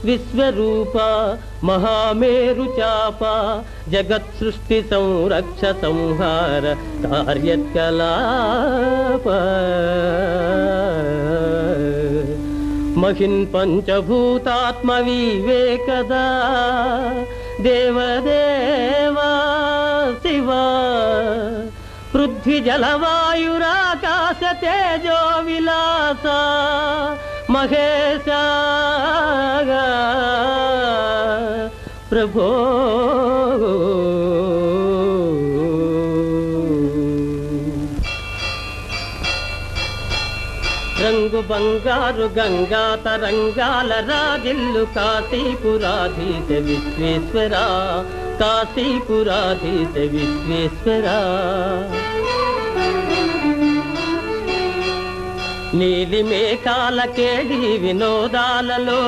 విశ్వరూప మహామేరు చాప జగత్ సృష్టి సంరక్ష సంహార కార్యకలాప మహిన్ పంచభూతాత్మ వివేకదా దేవదేవా శివ పృథ్వీ జలవాయురాకాశ తేజో విలాస మహేశ ప్రభో రంగు బంగారు గంగా తరంగాల రాజిల్లు కాశీపురాధీశ విశ్వేశ్వర కాశీపురాధీశ విశ్వేశ్వర నీలి మేఘాల కేడి వినోదాలలో